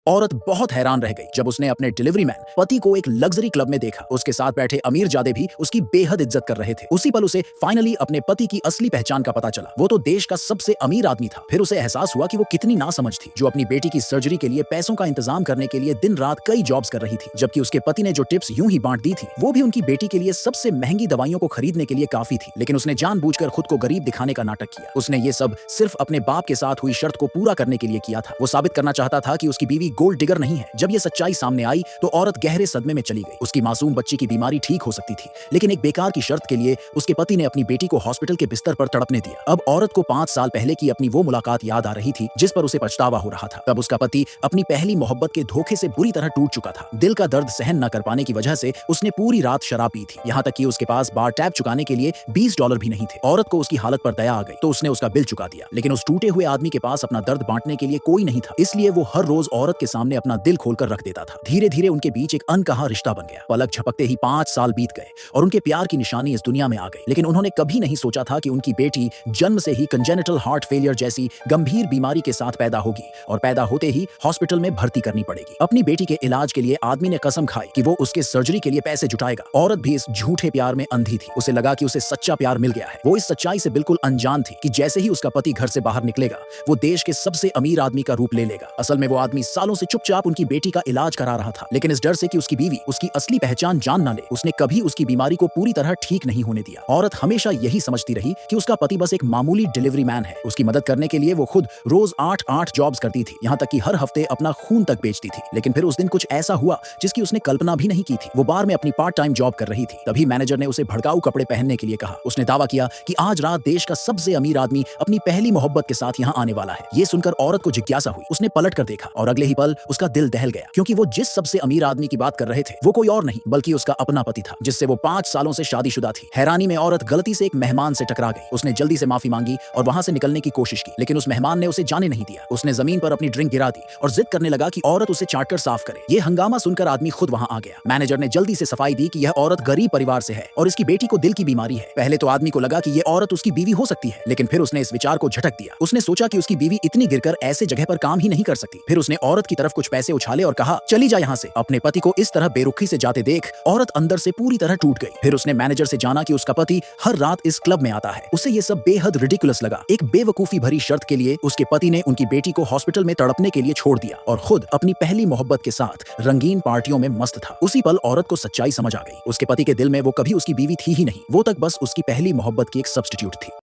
औरत बहुत हैरान रह गई जब उसने अपने डिलीवरी मैन पति को एक लग्जरी क्लब में देखा। उसके साथ बैठे अमीरजादे भी उसकी बेहद इज्जत कर रहे थे। उसी पल उसे फाइनली अपने पति की असली पहचान का पता चला। वो तो देश का सबसे अमीर आदमी था। फिर उसे एहसास हुआ कि वो कितनी नासमझ थी, जो अपनी बेटी की सर्जरी के लिए पैसों का इंतजाम करने के लिए दिन रात कई जॉब्स कर रही थी, जबकि उसके पति ने जो टिप्स यूं ही बांट दी थी वो भी उनकी बेटी के लिए सबसे महंगी दवाइयों को खरीदने के लिए काफी थी। लेकिन उसने जानबूझकर खुद को गरीब दिखाने का नाटक किया। उसने ये सब सिर्फ अपने बाप के साथ हुई शर्त को पूरा करने के लिए किया था। वो साबित करना चाहता था कि उसकी बीवी गोल्ड डिगर नहीं है। जब ये सच्चाई सामने आई तो औरत गहरे सदमे में चली गई। उसकी मासूम बच्ची की बीमारी ठीक हो सकती थी, लेकिन एक बेकार की शर्त के लिए उसके पति ने अपनी बेटी को हॉस्पिटल के बिस्तर पर तड़पने दिया। अब औरत को 5 साल पहले की अपनी वो मुलाकात याद आ रही थी जिस पर उसे पछतावा हो रहा था। तब उसका पति अपनी पहली मोहब्बत के धोखे से बुरी तरह टूट चुका था। दिल का दर्द सहन न कर पाने की वजह से उसने पूरी रात शराब पी थी, यहाँ तक कि उसके पास बार टैब चुकाने के लिए $20 भी नहीं थे। औरत को उसकी हालत पर दया आ गई तो उसने उसका बिल चुका दिया, लेकिन उस टूटे हुए आदमी के पास अपना दर्द बांटने के लिए कोई नहीं था। इसलिए वो हर रोज औरत के सामने अपना दिल खोलकर रख देता था। धीरे धीरे उनके बीच एक अनकहा रिश्ता बन गया। पलक झपकते ही 5 साल बीत गए और उनके प्यार की निशानी इस दुनिया में आ गई। लेकिन उन्होंने कभी नहीं सोचा था कि उनकी बेटी जन्म से ही कंजेनिटल हार्ट फेलियर जैसी गंभीर बीमारी के साथ पैदा होगी और पैदा होते ही हॉस्पिटल में भर्ती करनी पड़ेगी। अपनी बेटी के इलाज के लिए आदमी ने कसम खाई कि वो उसके सर्जरी के लिए पैसे जुटाएगा। औरत भी इस झूठे प्यार में अंधी थी। उसे लगा कि उसे सच्चा प्यार मिल गया है। वो इस सच्चाई से बिल्कुल अनजान थी कि जैसे ही उसका पति घर से बाहर निकलेगा वो देश के सबसे अमीर आदमी का रूप ले लेगा। असल में वो आदमी सालों से चुपचाप उनकी बेटी का इलाज करा रहा था, लेकिन इस डर से कि उसकी बीवी उसकी असली पहचान जान न ले, उसने कभी उसकी बीमारी को पूरी तरह ठीक नहीं होने दिया। औरत हमेशा यही समझती रही कि उसका पति बस एक मामूली डिलीवरी मैन है। उसकी मदद करने के लिए वो खुद रोज 8 जॉब्स करती थी, यहाँ तक कि हर हफ्ते अपना खून तक बेचती थी। लेकिन फिर उस दिन कुछ ऐसा हुआ जिसकी उसने कल्पना भी नहीं की थी। वो बार में अपनी पार्ट टाइम जॉब कर रही थी। तभी मैनेजर ने उसे भड़काऊ कपड़े पहनने के लिए कहा। उसने दावा किया कि आज रात देश का सबसे अमीर आदमी अपनी पहली मोहब्बत के साथ यहाँ आने वाला है। ये सुनकर औरत को जिज्ञासा हुई। उसने पलट कर देखा और अगले ही पल उसका दिल दहल गया, क्योंकि वो जिस सबसे अमीर आदमी की बात कर रहे थे वो कोई और नहीं बल्कि उसका अपना पति था, जिससे वो 5 सालों से शादीशुदा थी। हैरानी में औरत गलती से एक मेहमान से टकरा गई। उसने जल्दी से माफी मांगी और वहां से निकलने की कोशिश की, लेकिन उस मेहमान ने उसे जाने नहीं दिया। उसने जमीन पर अपनी ड्रिंक गिरा दी और जिद करने लगा कि औरत उसे चाटकर साफ करे। ये हंगामा सुनकर आदमी खुद वहां आ गया। मैनेजर ने जल्दी से सफाई दी कि यह औरत गरीब परिवार से है और इसकी बेटी को दिल की बीमारी है। पहले तो आदमी को लगा कि ये औरत उसकी बीवी हो सकती है, लेकिन फिर उसने इस विचार को झटक दिया। उसने सोचा कि उसकी बीवी इतनी गिरकर ऐसे जगह पर काम ही नहीं कर सकती। फिर उसने औरत की तरफ कुछ पैसे उछाले और कहा, चली जा यहाँ से। अपने पति को इस तरह बेरुखी से जाते देख औरत अंदर से पूरी तरह टूट गई। फिर उसने मैनेजर से जाना कि उसका पति हर रात इस क्लब में आता है। उसे ये सब बेहद रिडिकुलस लगा। एक बेवकूफी भरी शर्त के लिए उसके पति ने उनकी बेटी को हॉस्पिटल में तड़पने के लिए छोड़ दिया और खुद अपनी पहली मोहब्बत के साथ रंगीन पार्टियों में मस्त था। उसी पल औरत को सच्चाई समझ आ गई। उसके पति के दिल में वो कभी उसकी बीवी थी ही नहीं, वो तक बस उसकी पहली मोहब्बत की एक सब्स्टिट्यूट थी।